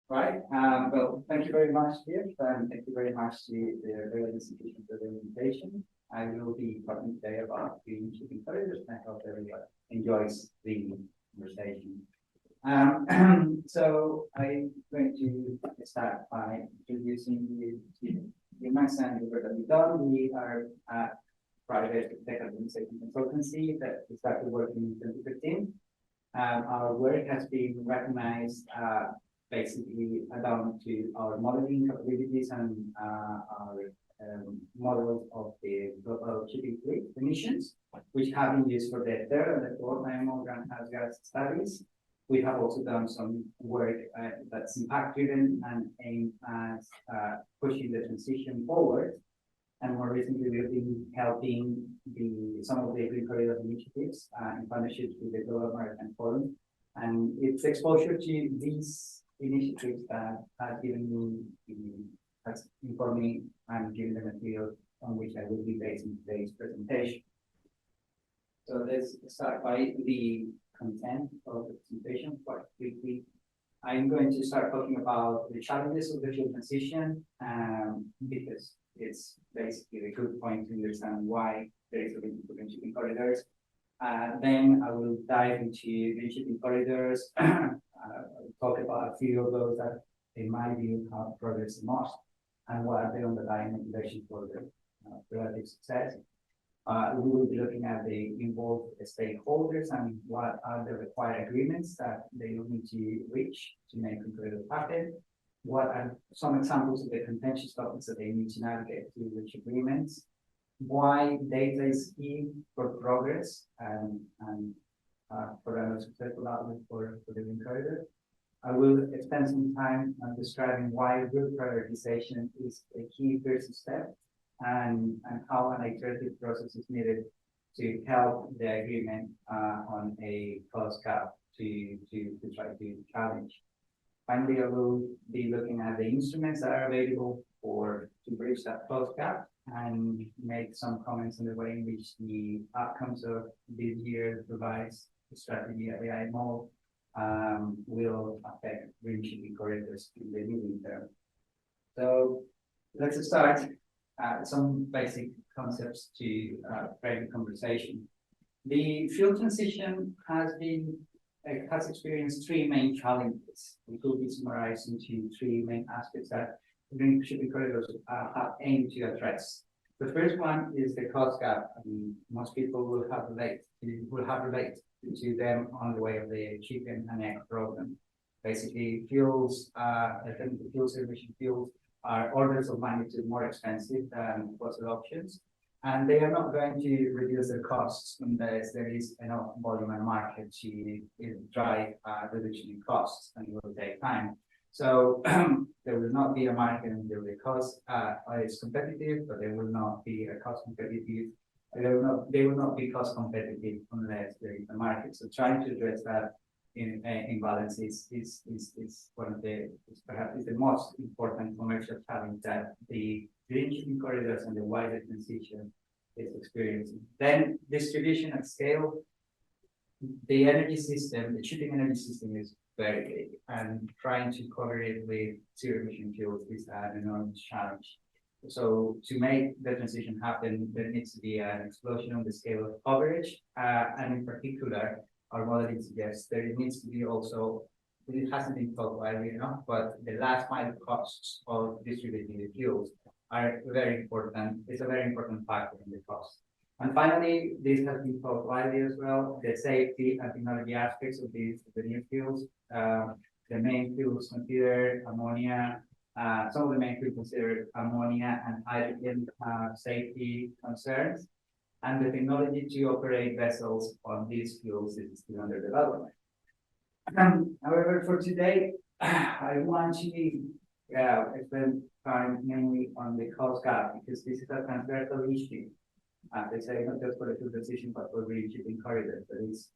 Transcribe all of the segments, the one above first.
Right. Well, thank you very much, Jeff, and thank you very much to the rail institution for the invitation. I will be talking today about green shipping corridors, and I hope everyone enjoys the conversation. So I'm going to start by introducing you to the Max and the work that we've done. We are a private decarbonization consultancy that we started working in 2015. Our work has been recognized basically down to our modeling capabilities and our models of the global shipping fleet emissions, which have been used for the third and the fourth IMO greenhouse gas studies. We have also done some work that's impact driven and aimed at pushing the transition forward. And more recently, we've been helping some of the Green Corridor initiatives in partnerships with the Global Maritime Forum. And it's exposure to these initiatives that has given me, has informed me and given the material on which I will be basing today's presentation. So let's start by the content of the presentation quite quickly. I'm going to start talking about the challenges of the fuel transition because it's basically a good point to understand why there is a link to green shipping corridors. Then I will dive into green shipping corridors, talk about a few of those that in my view have progressed the most and what are the underlying motivations for the relative success. We will be looking at the involved stakeholders and what are the required agreements that they will need to reach to make the corridor happen. What are some examples of the contentious topics that they need to navigate to reach agreements? Why data is key for progress and for a successful outlook for the green corridor. I will spend some time describing why good prioritization is a key first step and how an iterative process is needed to help the agreement on a cost gap to try to challenge. Finally, I will be looking at the instruments that are available to bridge that cost gap and make some comments on the way in which the outcomes of this year's revised strategy at the IMO will affect green shipping corridors in the medium term. So let's start some basic concepts to frame the conversation. The fuel transition has experienced three main challenges. We could be summarized into three main aspects that green shipping corridors have aimed to address. The first one is the cost gap. I mean, most people will have related to them on the way of the chicken and egg problem. Basically, fuels, alternative fuels, emission fuels are orders of magnitude more expensive than fossil options, and they are not going to reduce their costs unless there is enough volume and market to drive reduction in costs, and it will take time. So there will not be a market until the cost is competitive, but there will not be a cost competitive. They will not be cost competitive unless there is a market. So trying to address that imbalance is one of perhaps the most important commercial challenge that the green shipping corridors and the wider transition is experiencing. Then distribution at scale. The energy system, the shipping energy system is very big, and trying to cover it with zero emission fuels is an enormous challenge. So to make the transition happen, there needs to be an explosion on the scale of coverage, and in particular, our modeling suggests that it needs to be also, it hasn't been talked widely enough, but the last mile costs of distributing the fuels are very important. It's a very important factor in the cost. And finally, this has been talked widely as well, the safety and technology aspects of the new fuels. The main fuels considered ammonia, some of the main fuels considered ammonia and hydrogen safety concerns. And the technology to operate vessels on these fuels is still under development. However, for today, I want to spend time mainly on the cost gap because this is a transversal issue. They say not just for the fuel transition, but for green shipping corridors. That is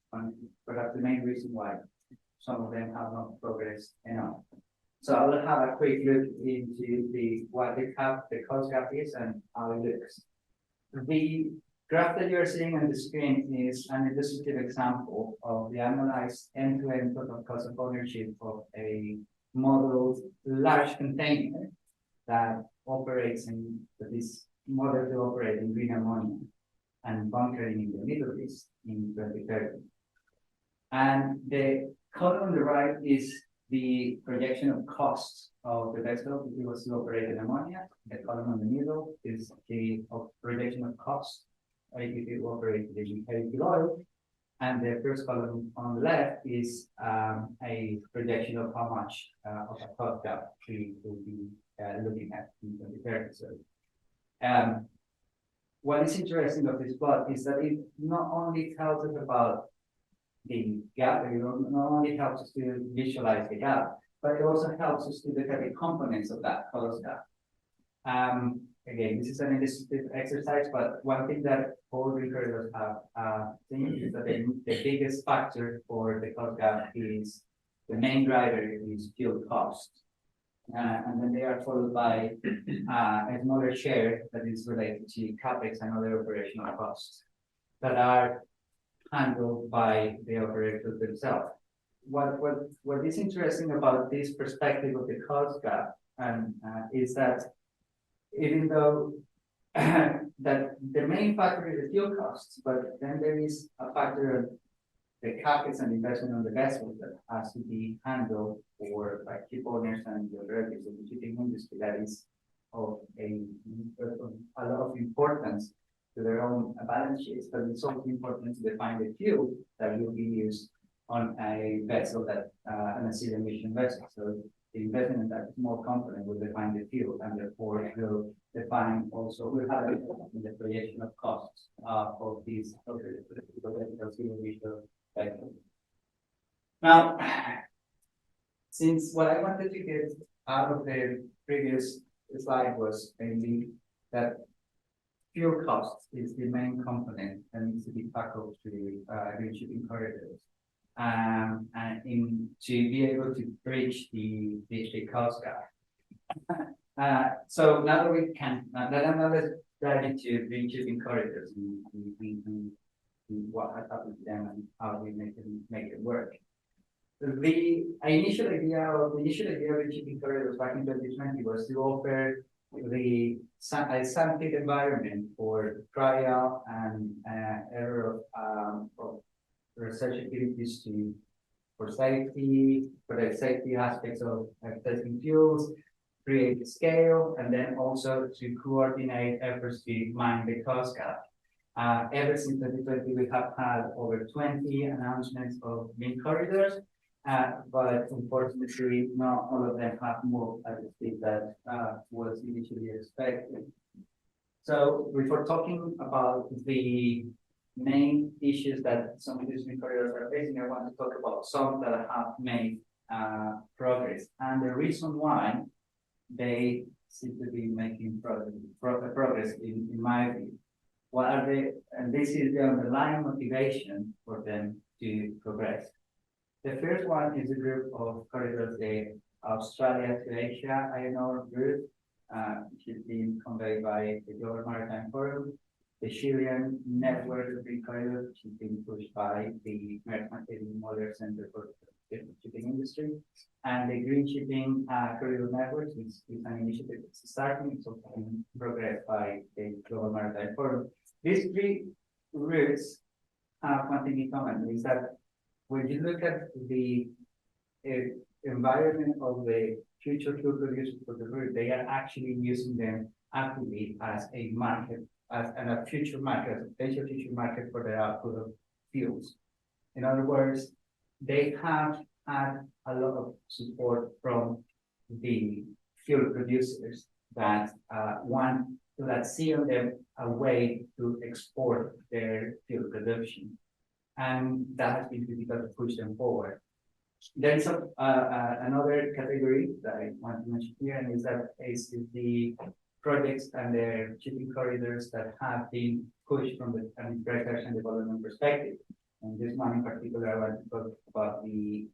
perhaps the main reason why some of them have not progressed enough. So I will have a quick look into what the cost gap is and how it looks. The graph that you're seeing on the screen is an illustrative example of the analyzed end-to-end total cost of ownership of a modeled large container that operates that is modeled to operate in green ammonia and bunkering in the Middle East in 2030. And the column on the right is the projection of costs of the vessel if it was to operate in ammonia. The column on the middle is the projection of cost if it operated in heavy oil. And the first column on the left is a projection of how much of a cost gap we will be looking at in 2030. So, what is interesting of this plot is that it not only tells us about the gap, it not only helps us to visualize the gap, but it also helps us to look at the components of that cost gap. Again, this is an illustrative exercise, but one thing that all recorders have seen is that the biggest factor for the cost gap is the main driver is fuel cost. And then they are followed by a smaller share that is related to capex and other operational costs that are handled by the operators themselves. What is interesting about this perspective of the cost gap is that even though that the main factor is the fuel costs, but then there is a factor of the capex and investment on the vessels that has to be handled for ship owners and the operators of the shipping industry that is of a lot of importance to their own balance sheets, but it's also important to define the fuel that will be used on a vessel that on a zero emission vessel. So the investment in that small component will define the fuel, and therefore it will define also will have the projection of costs of these zero emission vessels. Now, since what I wanted to get out of the previous slide was mainly that fuel costs is the main component that needs to be tackled through green shipping corridors. And to be able to bridge the cost gap. So now that we can, let's dive into green shipping corridors and what has happened to them and how we make it work. The initial idea of green shipping corridors back in 2020 was to offer a safe environment for trial and error of research activities for safety, for the safety aspects of testing fuels, create scale, and then also to coordinate efforts to mine the cost gap. Ever since 2020, we have had over 20 announcements of green corridors, but unfortunately, not all of them have moved at the speed that was initially expected. So before talking about the main issues that some of these green corridors are facing, I want to talk about some that have made progress. And the reason why they seem to be making progress in my view. What are they? And this is the underlying motivation for them to progress. The first one is a group of corridors, the Australia to Asia iron ore route, which is being conveyed by the Global Maritime Forum. The Chilean network of green corridors, which is being pushed by the Maritime Model Center for the Shipping Industry, and the Green Shipping Corridor Network, which is an initiative that's starting, it's also being progressed by the Global Maritime Forum. These three routes have one thing in common, is that when you look at the environment of the future fuel producers for the route, they are actually using them actively as a market, as a future market, as a potential future market for their output of fuels. In other words, they have had a lot of support from the fuel producers that see on them a way to export their fuel production. And that has been difficult to push them forward. There is another category that I want to mention here, and is the projects and their shipping corridors that have been pushed from an research and development perspective. And this one in particular, I want to talk about the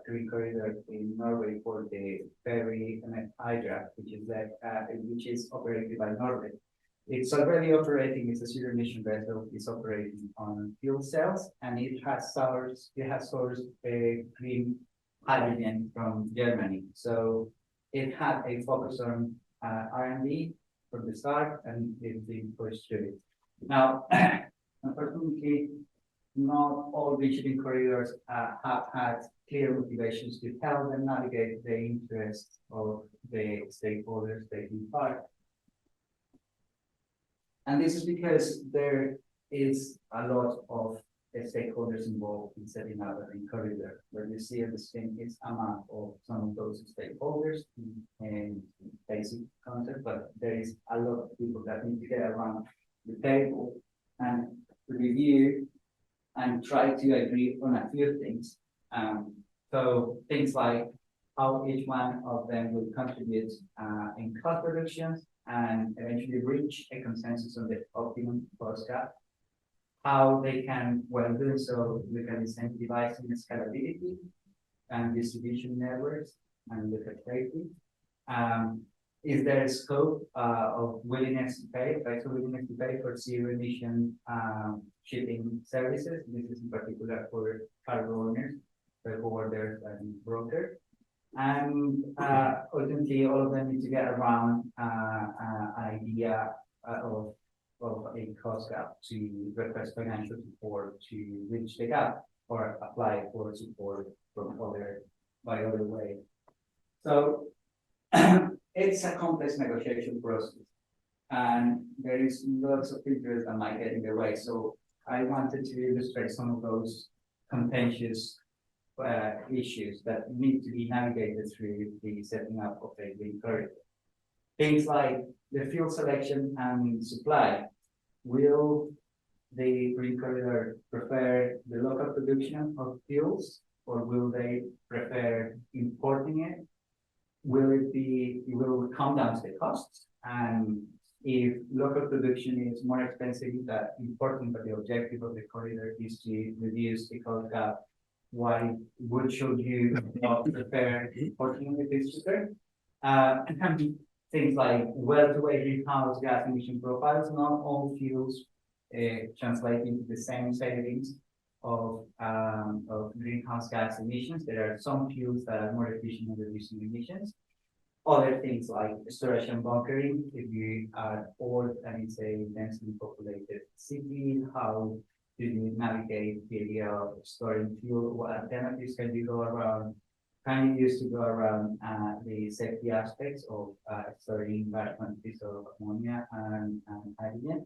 green corridor in Norway for the ferry and Hydra, which is operated by Norway. It's already operating, it's a zero emission vessel, it's operating on fuel cells, and it has sourced green hydrogen from Germany. So it had a focus on R&D from the start, and it's been pushed through. Now, unfortunately, not all the shipping corridors have had clear motivations to help them navigate the interests of the stakeholders taking part. And this is because there is a lot of stakeholders involved in setting up a green corridor. Where you see on the screen is a map of some of those stakeholders and basic concept, but there is a lot of people that need to get around the table and review and try to agree on a few things. So things like how each one of them will contribute in cost reductions and eventually reach a consensus on the optimum cost gap. How they can, while doing so, look at incentivizing scalability and distribution networks and look at safety. Is there a scope of willingness to pay, actual willingness to pay for zero emission shipping services? This is in particular for cargo owners, forwarders, and brokers. And ultimately, all of them need to get around an idea of a cost gap to request financial support to reach the gap or apply for support from by other way. So it's a complex negotiation process, and there is lots of filters that might get in the way. So I wanted to illustrate some of those contentious issues that need to be navigated through the setting up of a green corridor. Things like the fuel selection and supply. Will the green corridor prefer the local production of fuels, or will they prefer importing it? Will it come down to the costs? And if local production is more expensive than importing, but the objective of the corridor is to reduce the cost gap, why should you not prefer importing if it's cheaper? And things like well-to-wake greenhouse gas emission profiles. Not all fuels translate into the same savings of greenhouse gas emissions. There are some fuels that are more efficient in reducing emissions. Other things like storage and bunkering. If you are old and it's a densely populated city, how do you navigate the idea of storing fuel? What alternatives can you go around? Can you use to go around the safety aspects of storing large quantities of ammonia and hydrogen?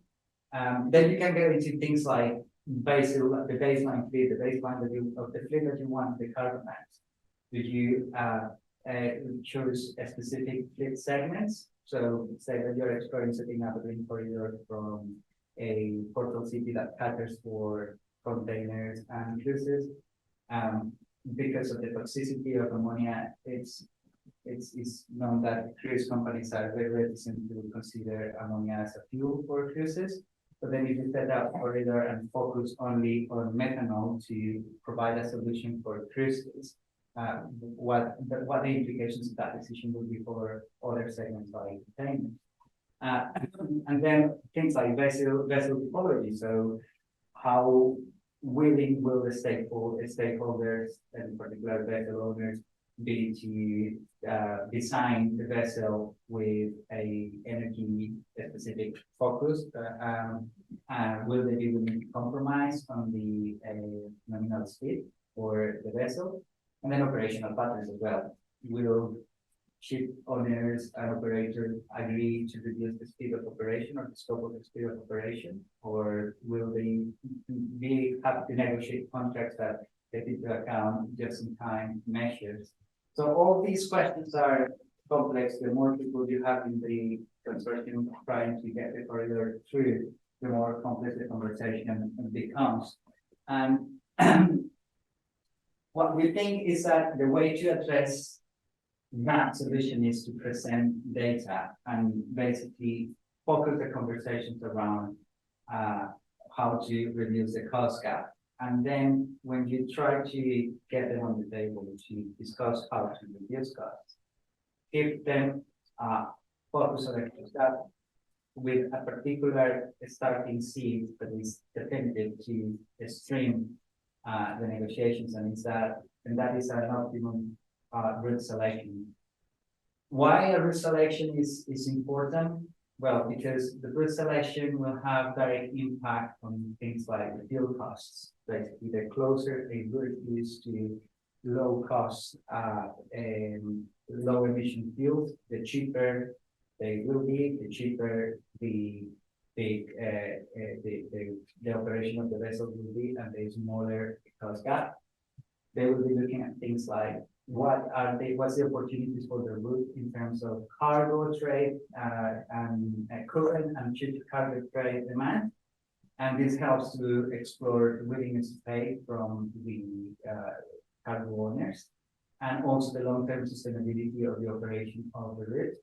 Then you can go into things like the baseline fleet, the baseline of the fleet that you want, the carbon banks. Did you choose a specific fleet segments? So say that you're exploring setting up a green corridor from a portal city that caters for containers and cruises. Because of the toxicity of ammonia, it's known that cruise companies are very reticent to consider ammonia as a fuel for cruises. But then if you set up a corridor and focus only on methanol to provide a solution for cruises, what the implications of that decision would be for other segments like containers. And then things like vessel typology. So how willing will the stakeholders, and in particular vessel owners, be to design the vessel with a energy specific focus? Will they be willing to compromise on the nominal speed for the vessel? And then operational patterns as well. Will ship owners and operators agree to reduce the speed of operation or the scope of the speed of operation? Or will they have to negotiate contracts that take into account just-in-time measures? So all these questions are complex. The more people you have in the consortium trying to get the corridor through, the more complex the conversation becomes. And what we think is that the way to address that solution is to present data and basically focus the conversations around how to reduce the cost gap. And then when you try to get them on the table to discuss how to reduce costs, give them focus on the cost gap with a particular starting seed that is definitive to stream the negotiations, and that is an optimum route selection. Why a route selection is important? Well, because the route selection will have direct impact on things like the fuel costs. Basically, the closer a route is to low cost and low emission fuels, the cheaper they will be, the cheaper the operation of the vessel will be, and the smaller the cost gap. They will be looking at things like what's the opportunities for the route in terms of cargo trade and current and future cargo trade demand. And this helps to explore willingness to pay from the cargo owners, and also the long-term sustainability of the operation of the route.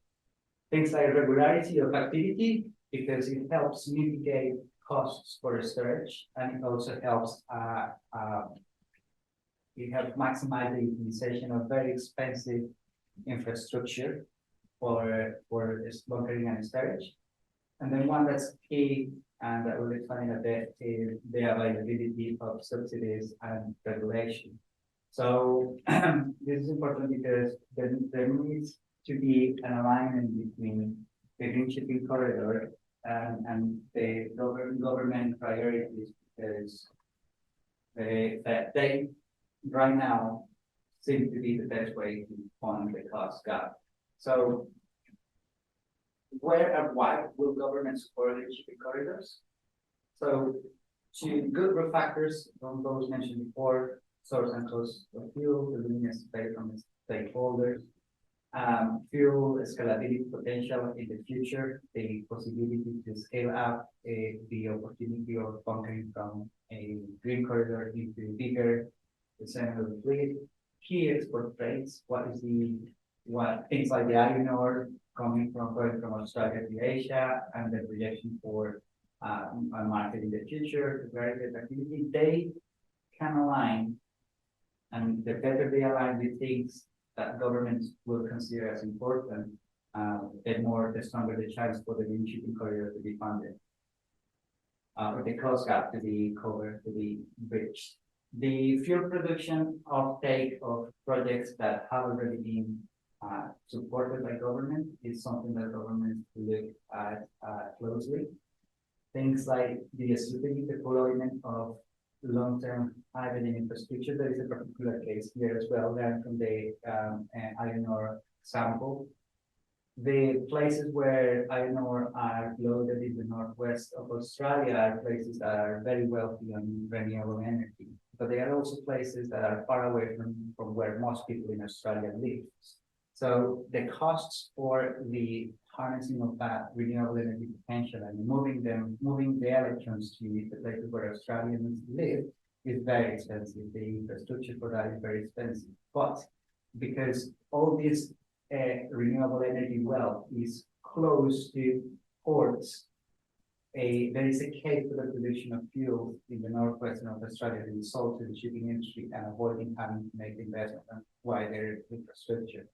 Things like regularity of activity, because it helps mitigate costs for storage, and it also helps maximize the utilization of very expensive infrastructure for bunkering and storage. And then one that's key, and that we'll explain a bit, is the availability of subsidies and regulation. So this is important because there needs to be an alignment between the green shipping corridor and the government priorities, because they right now seem to be the best way to fund the cost gap. So where and why will government support the shipping corridors? So two good root factors from those mentioned before: source and cost of fuel, the willingness to pay from the stakeholders, fuel scalability potential in the future, the possibility to scale up the opportunity of bunkering from a green corridor into bigger percent of the fleet, key export trades, what things like the iron ore going from Australia to Asia, and the projection for a market in the future, various activity, they can align, and the better they align with things that governments will consider as important, the stronger the chance for the green shipping corridor to be funded, or the cost gap to be covered, to be bridged. The fuel production uptake of projects that have already been supported by government is something that governments look at closely. Things like the strategic deployment of long-term hydrogen infrastructure. There is a particular case here as well, learned from the iron ore example. The places where iron ore are loaded in the northwest of Australia are places that are very wealthy on renewable energy, but they are also places that are far away from where most people in Australia live. So the costs for the harnessing of that renewable energy potential and moving the electrons to the places where Australians live is very expensive. The infrastructure for that is very expensive. But because all this renewable energy wealth is close to ports, there is a case for the production of fuel in the northwestern of Australia that is sold to the shipping industry and avoiding having to make investment in wider infrastructure.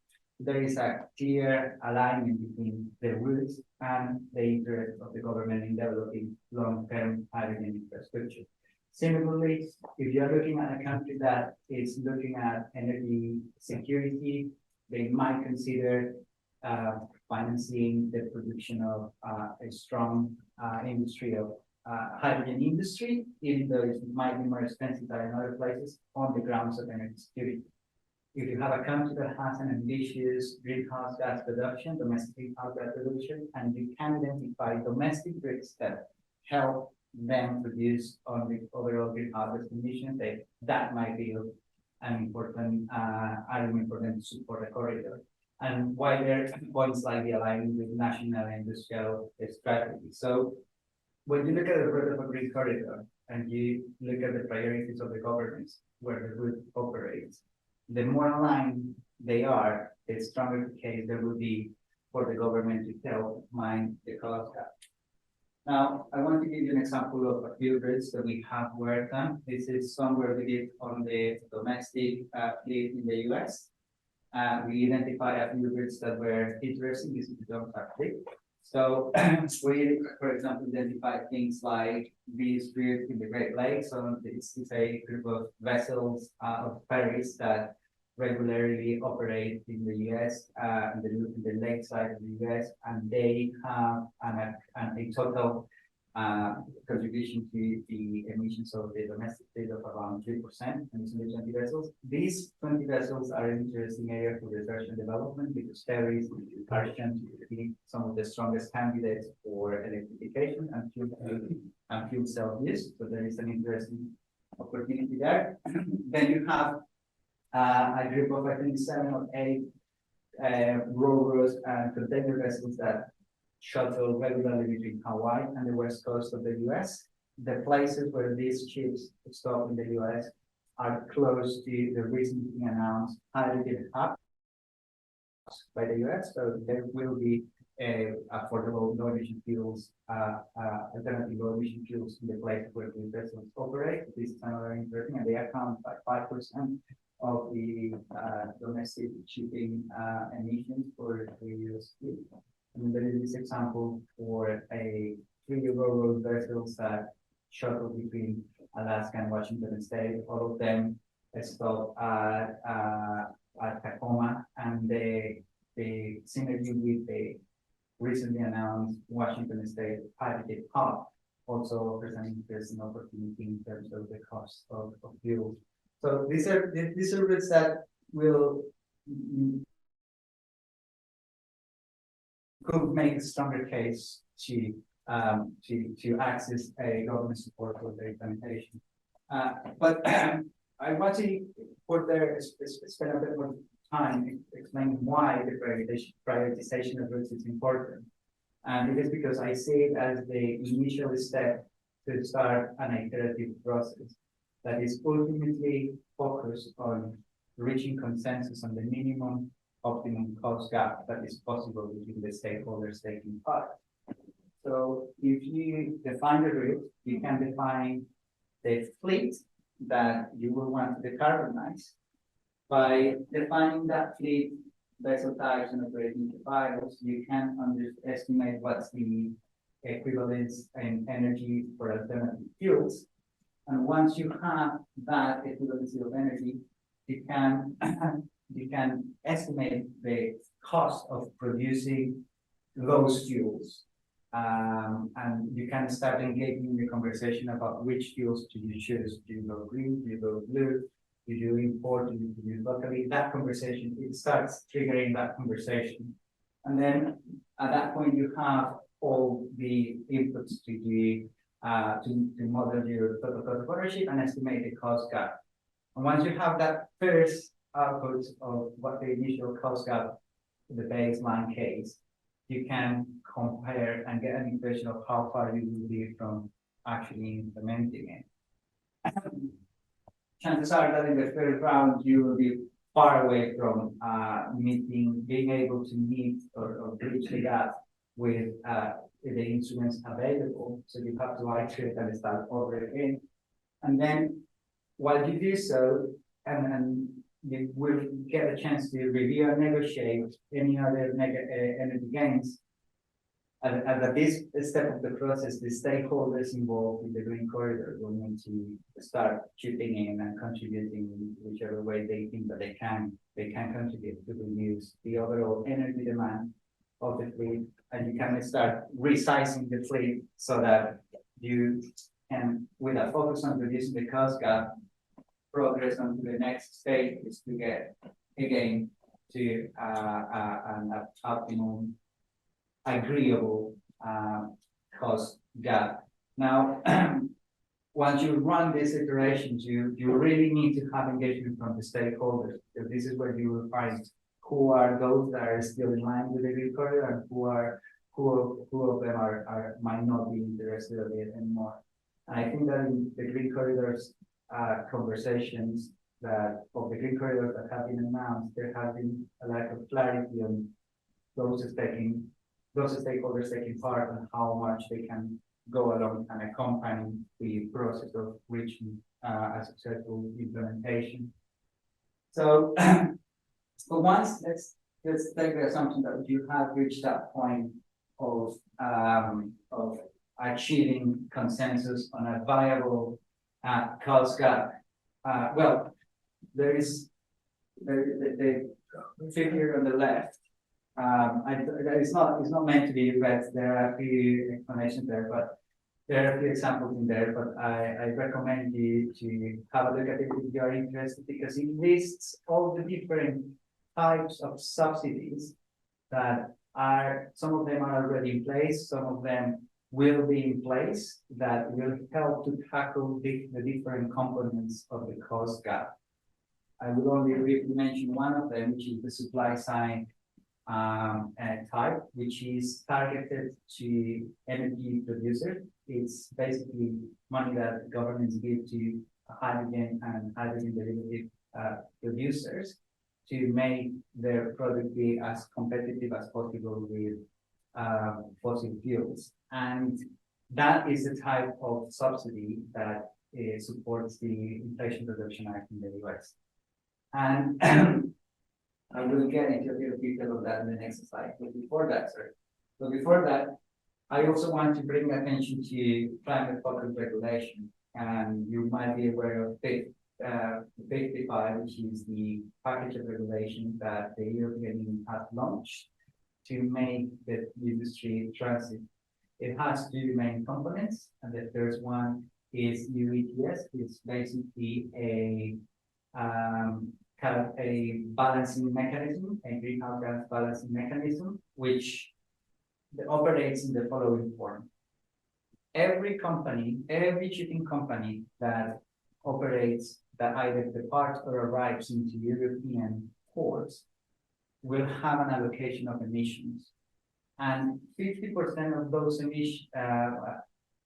There is a clear alignment between the routes and the interest of the government in developing long-term hydrogen infrastructure. Similarly, if you're looking at a country that is looking at energy security, they might consider financing the production of a strong industry of hydrogen industry, even though it might be more expensive than in other places, on the grounds of energy security. If you have a country that has an ambitious greenhouse gas reduction, domestic greenhouse gas reduction, and you can identify domestic risks that help them reduce on the overall greenhouse gas emissions, that might be an important argument for them to support a corridor. And why there are points like the alignment with national and industrial strategy. So when you look at the route of a green corridor and you look at the priorities of the governments where the route operates, the more aligned they are, the stronger the case there will be for the government to help mind the cost gap. Now, I want to give you an example of a few routes that we have worked on. This is somewhere we did on the domestic fleet in the US. We identified a few routes that were interesting. This is the John fleet. So we, for example, identify things like these routes in the Great Lakes. So it's a group of vessels of ferries that regularly operate in the U.S. In the lake side of the U.S. and they have a total contribution to the emissions of the domestic fleet of around 3%, and it's only 20 vessels. These 20 vessels are an interesting area for research and development because ferries are shown to be some of the strongest candidates for electrification and fuel cell use. So there is an interesting opportunity there. Then you have a group of, I think, 7 or 8 rovers and container vessels that shuttle regularly between Hawaii and the west coast of the US. The places where these ships stop in the US are close to the recently announced hydrogen hub by the US. So there will be affordable low emission fuels, alternative low emission fuels in the places where these vessels operate. This is another interesting, and they account by 5% of the domestic shipping emissions for the US fleet. And there is this example for a 3 railroad vessels that shuttle between Alaska and Washington State. All of them stop at Tacoma, and the synergy with the recently announced Washington State hydrogen hub also offers an interesting opportunity in terms of the cost of fuel. So these are routes that will could make a stronger case to access a government support for their implementation. But I want to spend a bit more time explaining why the prioritization of routes is important. And it is because I see it as the initial step to start an iterative process that is ultimately focused on reaching consensus on the minimum optimum cost gap that is possible between the stakeholders taking part. So if you define the route, you can define the fleet that you will want to decarbonize. By defining that fleet, vessel types and operating profiles, you can estimate what's the equivalence in energy for alternative fuels. And once you have that equivalency of energy, you can estimate the cost of producing those fuels. And you can start engaging in the conversation about which fuels do you choose. Do you go green? Do you go blue? Do you import? Do you produce locally? That conversation, it starts triggering that conversation. And then at that point, you have all the inputs to model your total cost of ownership and estimate the cost gap. And once you have that first output of what the initial cost gap, the baseline case, you can compare and get an impression of how far you will be from actually implementing it. Chances are that in the first round, you will be far away from being able to meet or bridge the gap with the instruments available. So you have to iterate and start over again. And then while you do so, and you will get a chance to review and negotiate any other energy gains. At this step of the process, the stakeholders involved in the Green Corridor will need to start chipping in and contributing in whichever way they think that they can contribute to reduce the overall energy demand of the fleet, and you can start resizing the fleet so that you can, with a focus on reducing the cost gap, progress on to the next stage is to get again to an optimum agreeable cost gap. Now, once you run these iterations, you really need to have engagement from the stakeholders, because this is where you will find who are those that are still in line with the Green Corridor and who of them might not be interested in it anymore. And I think that in the Green Corridors conversations that have been announced, there has been a lack of clarity on those stakeholders taking part and how much they can go along and accompany the process of reaching a successful implementation. So, but once let's take the assumption that you have reached that point of achieving consensus on a viable cost gap. Well, there is the figure on the left. It's not meant to be read. There are a few explanations there, but there are a few examples in there. But I recommend you to have a look at it if you are interested, because it lists all the different types of subsidies that are, some of them are already in place, some of them will be in place, that will help to tackle the different components of the cost gap. I will only briefly mention one of them, which is the supply side type, which is targeted to energy producers. It's basically money that governments give to hydrogen and hydrogen derivative producers to make their product be as competitive as possible with fossil fuels. And that is the type of subsidy that supports the Inflation Reduction Act in the US. And I will get into a bit of detail of that in the next slide. But before that, I also want to bring attention to climate focused regulation. And you might be aware of 55, which is the package of regulation that the European Union has launched to make the industry transit. It has two main components, and the first one is EU ETS. It's basically a kind of a balancing mechanism, a greenhouse gas balancing mechanism, which operates in the following form. Every company, every shipping company that operates, that either departs or arrives into European ports, will have an allocation of emissions. And 50% of those emissions,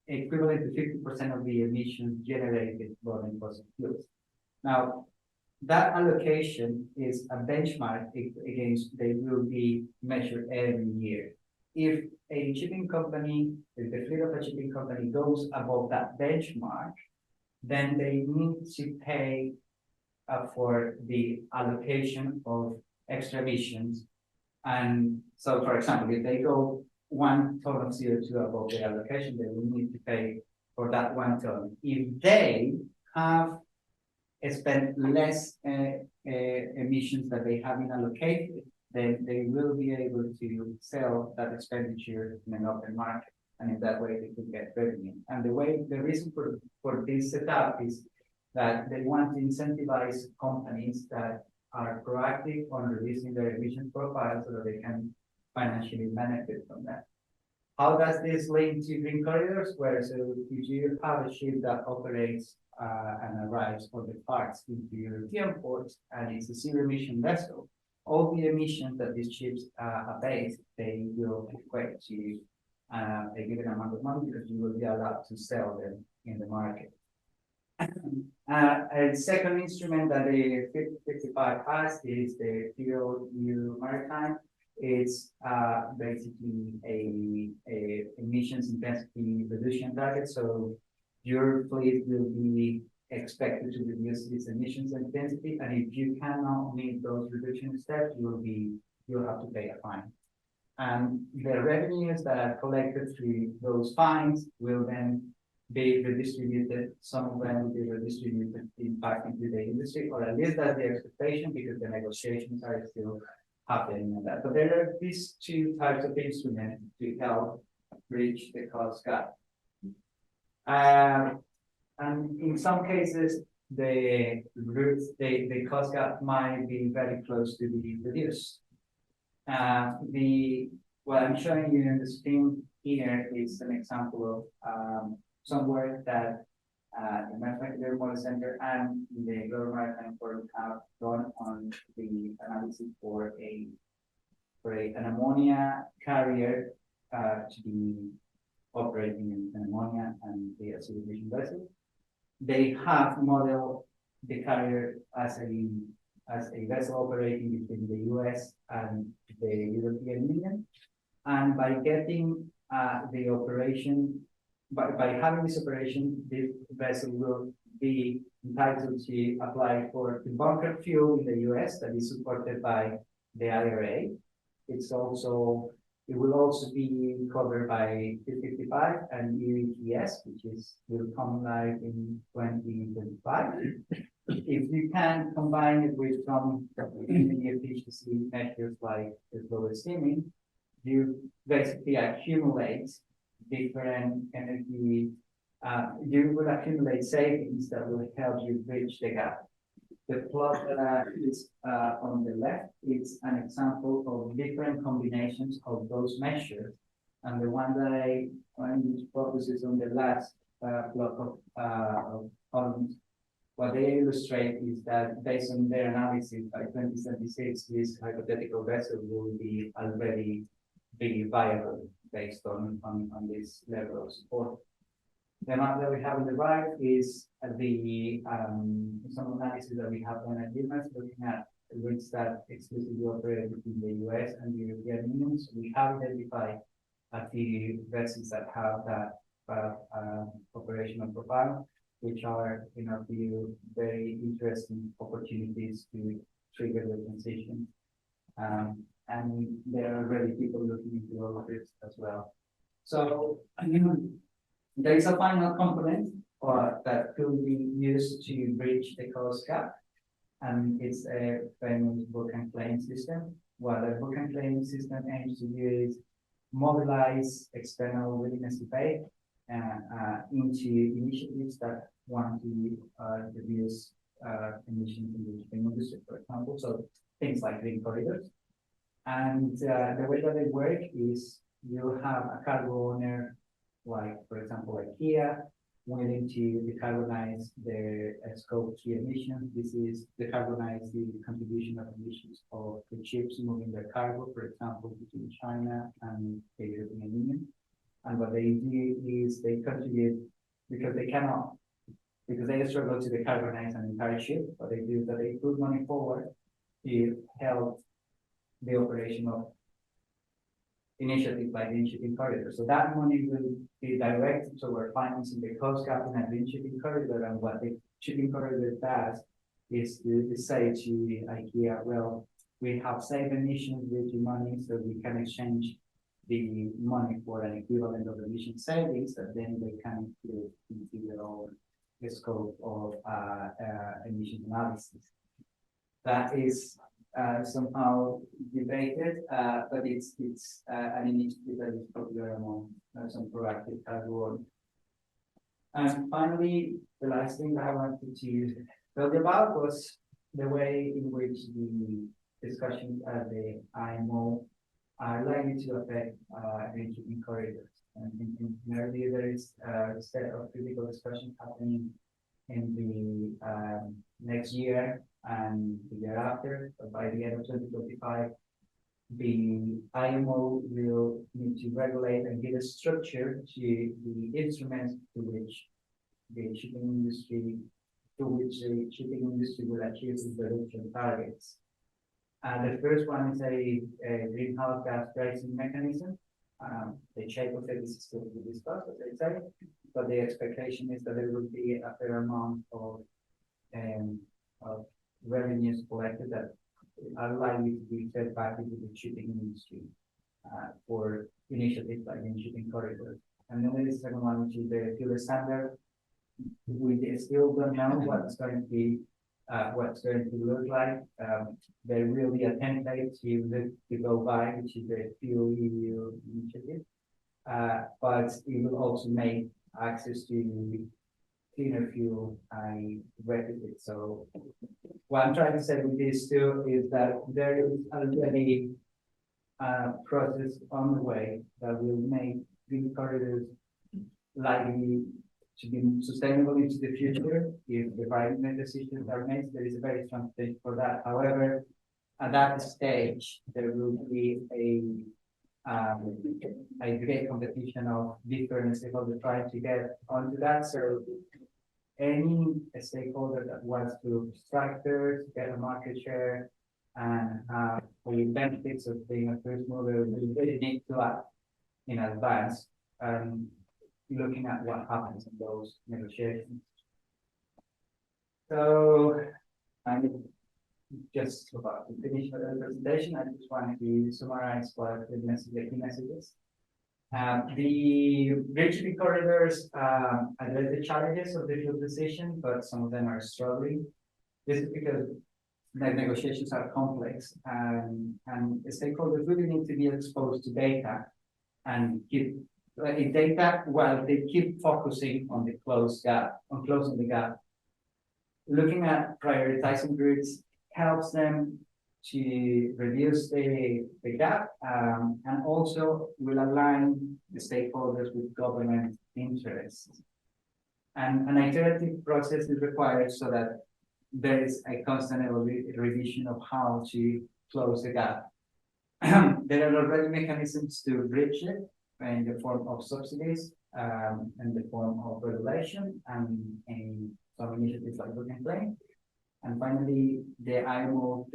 equivalent to 50% of the emissions generated by fossil fuels. Now, that allocation is a benchmark against, they will be measured every year. If a shipping company, if the fleet of a shipping company goes above that benchmark, then they need to pay for the allocation of extra emissions. And so, for example, if they go 1 ton of CO2 above the allocation, they will need to pay for that 1 ton. If they have spent less emissions that they have been allocated, then they will be able to sell that expenditure in an open market. And in that way, they can get revenue. And the reason for this setup is that they want to incentivize companies that are proactive on reducing their emission profile so that they can financially benefit from that. How does this link to green corridors? Where so if you have a ship that operates and arrives or departs into European ports and it's a zero emission vessel, all the emissions that these ships abate, they will equate to a given amount of money because you will be allowed to sell them in the market. A second instrument that the 55 has is the Fuel EU Maritime. It's basically a emissions intensity reduction target. So your fleet will be expected to reduce its emissions intensity, and if you cannot meet those reduction steps, you'll have to pay a fine. And the revenues that are collected through those fines will then be redistributed. Some of them will be redistributed back into the industry, or at least that's the expectation, because the negotiations are still happening on that. But there are these two types of instruments to help bridge the cost gap. And in some cases, the cost gap might be very close to be reduced. What I'm showing you in the screen here is an example of some work that the Manufacturing Model Center and the Global Maritime Forum have done on the analysis for an ammonia carrier to be operating in an ammonia and the zero emission vessel. They have modeled the carrier as a vessel operating between the US and the European Union. And by getting the operation, by having this operation, this vessel will be entitled to apply for the bunker fuel in the US that is supported by the IRA. It's also It will also be covered by 255 and EUTS, which will come live in 2025. If you can combine it with some energy efficiency measures like the global steaming, you basically accumulate different energy. You will accumulate savings that will help you bridge the gap. The plot that is on the left is an example of different combinations of those measures. And the one that I focuses on the last block of columns, what they illustrate is that based on their analysis, by 2076, this hypothetical vessel will be already be viable based on this level of support. The map that we have on the right is some analysis that we have done at UMass, looking at routes that exclusively operate between the US and the European Union. So we have identified a few vessels that have that operational profile, which are, in our view, very interesting opportunities to trigger the transition. And there are already people looking into all of this as well. So, there is a final component that could be used to bridge the cost gap, and it's a famous book and claim system. What the book and claim system aims to do is mobilize external willingness to pay into initiatives that want to reduce emissions in the shipping industry, for example. So things like green corridors. And the way that they work is you have a cargo owner, like, for example, IKEA, willing to decarbonize their scope 3 emissions. This is decarbonize the contribution of emissions of the ships moving their cargo, for example, between China and the European Union. And what they do is they contribute because they struggle to decarbonize an entire ship. What they do is that they put money forward to help the operation of initiatives like the shipping corridor. So that money will be directed toward financing the cost gap in a green shipping corridor. And what the shipping corridor does is to say to IKEA, well, we have saved emissions with the money, so we can exchange the money for an equivalent of emission savings that then they can include into their own scope of emission analysis. That is somehow debated, but it's an initiative that is popular among some proactive cargo. And finally, the last thing I wanted to talk about was the way in which the discussions at the IMO are likely to affect green shipping corridors. And earlier there is a set of critical discussions happening in the next year and the year after. But by the end of 2025, the IMO will need to regulate and give a structure to the instruments to which the shipping industry will achieve its reduction targets. The first one is a greenhouse gas pricing mechanism. The shape of it is still to be discussed, as I say, but the expectation is that there will be a fair amount of revenues collected that are likely to be fed back into the shipping industry for initiatives like in shipping corridors. And then there is the second one, which is the fuel standard. We still don't know what's going to look like. There will be a template to go by, which is the Fuel EU initiative, but it will also make access to cleaner fuel and retrofit. So what I'm trying to say with this too is that there is already a process on the way that will make green corridors likely to be sustainable into the future if the right decisions are made. There is a very strong potential for that. However, at that stage, there will be a great competition of different stakeholders trying to get onto that. So any stakeholder that wants to structure, get a market share, and the benefits of being a first mover, we really need to act in advance. Looking at what happens in those negotiations. So just about to finish the presentation, I just wanted to summarize what the key messages. The bridge corridors address the challenges of the field decision, but some of them are struggling. This is because the negotiations are complex, and stakeholders really need to be exposed to data and keep data while they keep focusing on the closing the gap. Looking at prioritizing routes helps them to reduce the gap, and also will align the stakeholders with government interests. And an iterative process is required so that there is a constant revision of how to close the gap. There are already mechanisms to bridge it in the form of subsidies, in the form of regulation, and in some initiatives like we can play. And finally, the IMO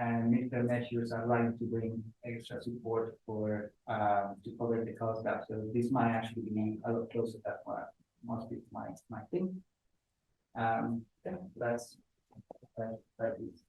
midterm measures are likely to bring extra support for to cover the cost gap. So this might actually be a lot closer than what most people might think. Yeah, that is.